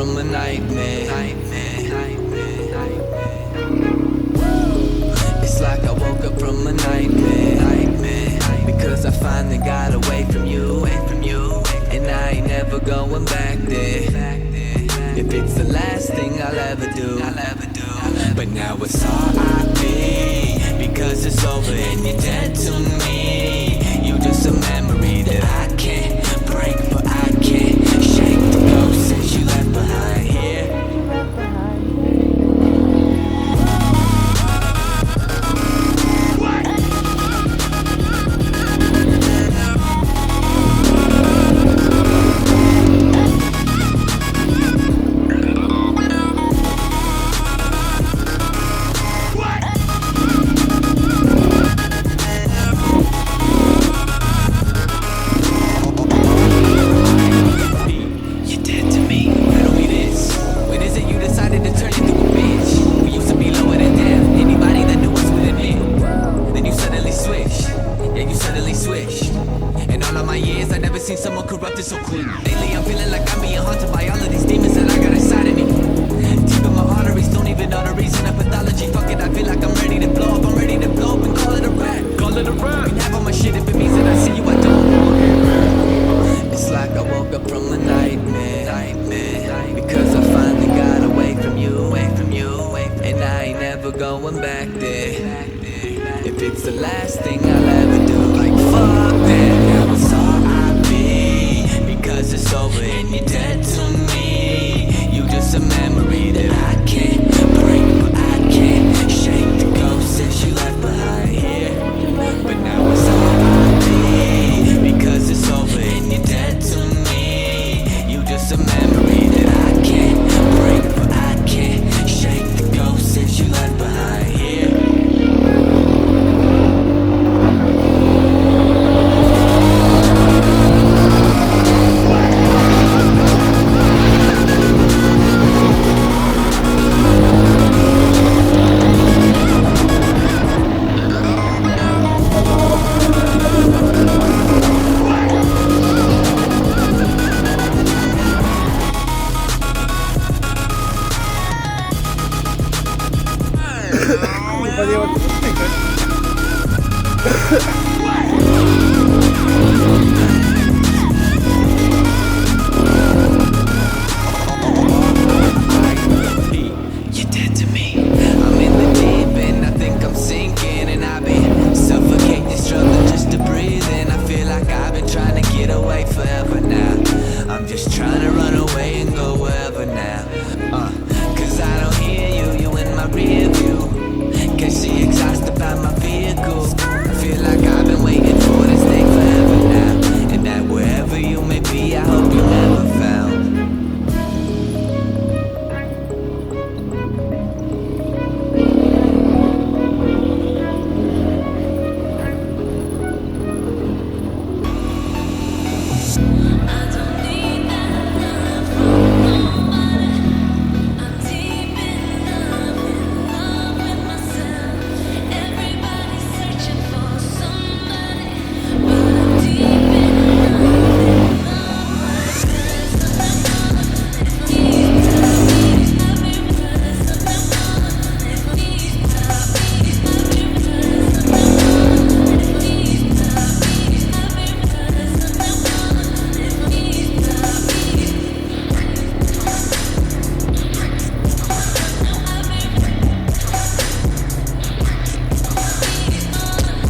from a nightmare. It's like I woke up from a nightmare. Because I finally got away from you. And I ain't never going back there. If it's the last thing I'll ever do. But now it's R.I.P. because it's over and you're dead to me. You just a memory that I can't break, but I can't shake the ghost that you left behind here. Seen someone corrupted so clean. Lately I'm feeling like I'm being haunted by all of these demons that I got inside of me. Deep in my arteries, don't even know the reason of pathology. Fuck it, I feel like I'm ready to blow up. I'm ready to blow up and call it a wrap. Call it a wrap. You can have all my shit if it means that I see you, I don't. It's like I woke up from a nightmare. Because I finally got away from you. And I ain't never going back there. If it's the last thing I'll ever do, like fuck that. Now it's R.I.P. because it's over and you're dead to me. You just a memory that I can't break, but I can't shake the ghost that you left behind here. But now it's R.I.P. because it's over and you're dead to me. You just a memory